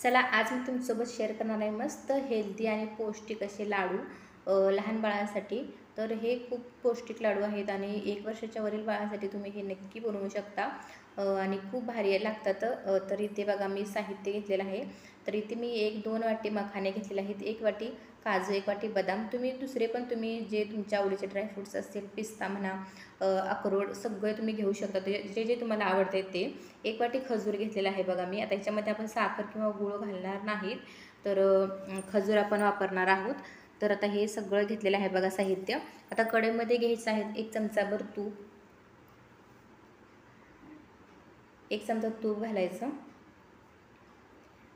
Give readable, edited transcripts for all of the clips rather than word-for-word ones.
चला आज मी तुमच्यासोबत शेअर करणार आहे मस्त हेल्दी आणि पौष्टिक असे लाडू लहान बाळांसाठी. तर हे खूप पौष्टिक लाडू आहेत आणि 1 वर्षाच्या वरील बाळांसाठी तुम्ही हे नक्की बनवू शकता आणि खूप भारी लागतात. तर इथे बघा मी साहित्य घेतलेलं आहे. तर इथे मी 1-2 वाटी मखाने घेतलेले आहेत, 1 वाटी काजू, 1 वाटी बदाम. तुम्ही दुसरे पण तुम्ही जे तुमच्या आवडीचे ड्रायफ्रूट्स असतील, पिस्ता म्हणा, अक्रोड सगळे तुम्ही घेऊ शकता. जे जे तुम्हाला आवडते ते. 1 वाटी खजूर घेतलेला आहे बघा मी. आता याच्यामध्ये आपण साखर किंवा गूळ घालणार नाहीत, तर खजूर आपण वापरणार आहोत. तर आता हे सगळं घेतलेलं आहे बघा साहित्य. आता कढईमध्ये घ्यायचं आहे 1 चमचाभर तूप. 1 चमचा तूप घालायचं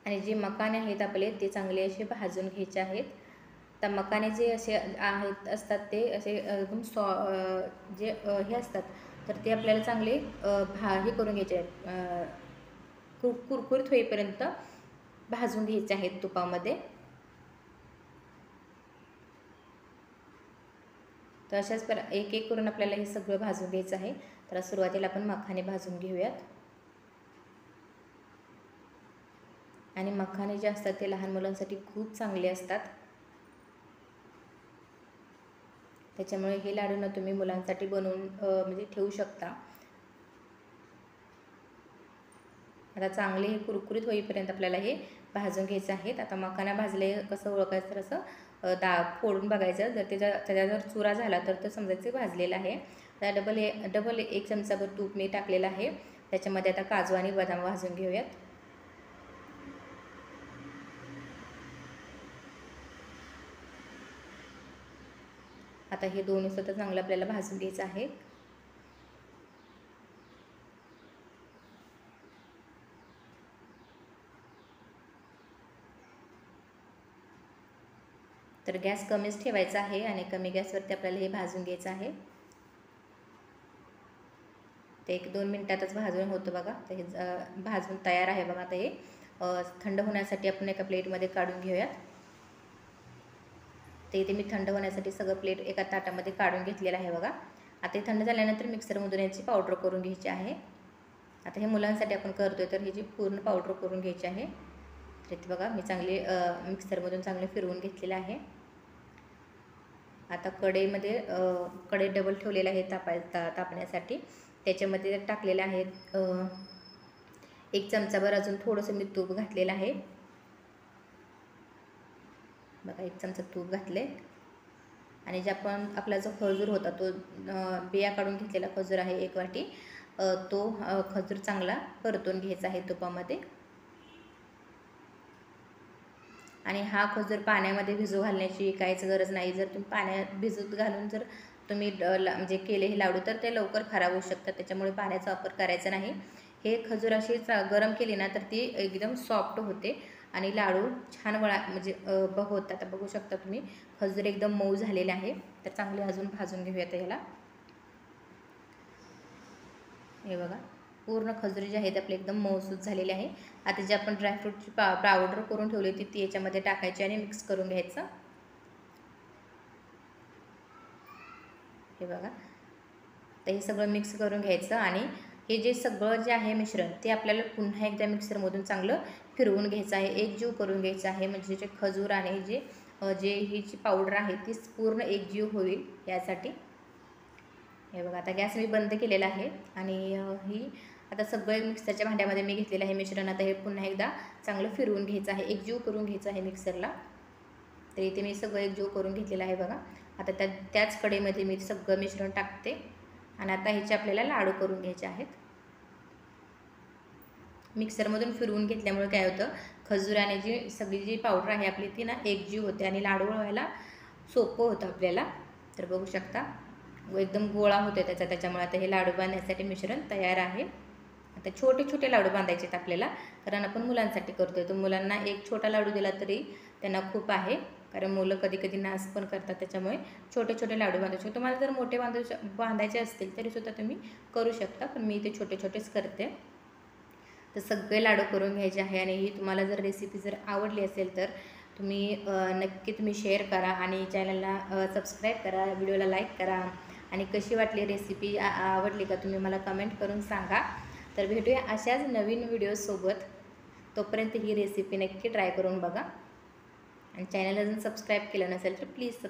आणि जे मखाने आहेत आपले ते चांगले असे भाजून घ्यायचे आहेत. तर मखाने जे असे आहेत असतात ते असे एकदम जे हे असतात, तर ते आपल्याला चांगले हे करून घ्यायचे आहेत, कुरकुरीत होईपर्यंत भाजून घ्यायचे आहेत तुपामध्ये. तर अशाच एक एक करून आपल्याला हे सगळं भाजून घ्यायचं आहे. तर सुरुवातीला आपण मखाने भाजून घेऊयात. आणि मखाने जे असतात ते लहान मुलांसाठी खूप चांगले असतात, त्याच्यामुळे हे लाडू ना तुम्ही मुलांसाठी बनवून म्हणजे ठेवू शकता. आता चांगले हे कुरकुरीत होईपर्यंत आपल्याला हे भाजून घ्यायचं आहेत. आता मखाना भाजले कसं ओळखायचं, तर असं फोडून बघायचं. जर त्याचा जर चुरा झाला तर ते समजायचं भाजलेलं आहे. आता डबल 1 चमचाभर तूप मी टाकलेलं आहे. त्याच्यामध्ये आता काजू आणि बदाम भाजून घेऊयात. आता हे दोन्ही सुद्धा चांगलं आपल्याला भाजून घ्यायचं आहे. तर गॅस कमीच ठेवायचा आहे आणि कमी गॅसवरती आपल्याला हे भाजून घ्यायचं आहे. ते 1-2 मिनिटातच भाजून होतं बघा. तर हे भाजून तयार आहे बघा. आता हे थंड होण्यासाठी आपण एका प्लेटमध्ये काढून घेऊयात. ते इथे मी थंड होण्यासाठी सगळं प्लेट एका ताटामध्ये काढून घेतलेलं आहे बघा. आता हे थंड झाल्यानंतर मिक्सरमधून याची पावडर करून घ्यायची आहे. आता हे मुलांसाठी आपण करतोय, तर ही जी पूर्ण पावडर करून घ्यायची आहे. तर इथे बघा मी चांगले मिक्सरमधून चांगले फिरवून घेतलेलं आहे. आता कढई डबल ठेवलेलं आहे तापण्यासाठी. त्याच्यामध्ये टाकलेलं आहे 1 चमचाभर अजून थोडंसं मी तूप घातलेलं आहे बघा. 1 चमचा तूप घातले आणि जे आपला जो खजूर होता तो बिया काढून घेतलेला खजूर आहे 1 वाटी, तो खजूर चांगला परतून घ्यायचा आहे तुपामध्ये. आणि हा खजूर पाण्यामध्ये भिजू घालण्याची काहीच गरज नाही. जर तुम्ही पाण्यात भिजत घालून जर तुम्ही म्हणजे केले हे लाडू, तर ते लवकर खराब होऊ शकतात. त्याच्यामुळे पाण्याचा वापर करायचा नाही. हे खजूर अशी गरम केली ना तर ती एकदम सॉफ्ट होते आणि लाडू छान म्हणजे होतात. आता बघू शकता तुम्ही खजूर एकदम मऊ झालेले आहे. तर चांगले अजून भाजून घेऊयात याला. हे बघा पूर्ण खजूर जे आहेत आपले एकदम मऊसूत झालेले आहे. आता जे आपण ड्रायफ्रूटची पावडर करून ठेवली होती ती याच्यामध्ये टाकायची आणि मिक्स करून घ्यायचं. हे बघा. तर हे सगळं मिक्स करून घ्यायचं आणि हे जे सगळं जे आहे मिश्रण ते आपल्याला पुन्हा एकदा मिक्सरमधून चांगलं फिरवून घ्यायचं आहे, एकजीव करून घ्यायचं आहे. म्हणजे जे खजूर आणि ही जी पावडर आहे ती पूर्ण एकजीव होईल यासाठी. हे बघा आता गॅस मी बंद केलेला आहे आणि ही आता सगळं मिक्सरच्या भांड्यामध्ये मी घेतलेलं आहे मिश्रण. आता हे पुन्हा एकदा चांगलं फिरवून घ्यायचं आहे, एकजीव करून घ्यायचं आहे मिक्सरला. तर इथे मी सगळं एकजीव करून घेतलेलं आहे बघा. आता त्याच कढईमध्ये मी सगळं मिश्रण टाकते आणि आता ह्याचे आपल्याला लाडू करून घ्यायचे आहेत. मिक्सरमधून फिरवून घेतल्यामुळे काय होतं, खजूर आणि सगळी जी पावडर आहे आपली ती ना एकजीव होते आणि लाडू वळवायला सोपं होतं आपल्याला. तर बघू शकता एकदम गोळा होतो त्याच्यामुळे आता हे लाडू बांधण्यासाठी मिश्रण तयार आहे. आता छोटे छोटे लाडू बांधायचे आहेत आपल्याला, कारण आपण मुलांसाठी करतोय. तर मुलांना एक छोटा लाडू दिला तरी त्यांना खूप आहे, कारण मुलं कधी कधी नास पण करतात. त्याच्यामुळे छोटे छोटे लाडू बांधू शकतो. तुम्हाला जर मोठे बांधायचे असतील तरीसुद्धा तुम्ही करू शकता, पण मी ते छोटे छोटेच करते. तर सगळे लाडू करून घ्यायचे आहे आणि ही तुम्हाला जर रेसिपी जर आवडली असेल तर तुम्ही नक्की शेअर करा आणि चॅनलला सबस्क्राईब करा, व्हिडिओला लाईक करा. आणि कशी वाटली रेसिपी, आवडली का तुम्ही मला कमेंट करून सांगा. तर भेटूया अशाच नवीन व्हिडिओसोबत. तोपर्यंत ही रेसिपी नक्की ट्राय करून बघा आणि चॅनल अजून सबस्क्राईब केलं नसेल तर प्लीज सबस्क्राईब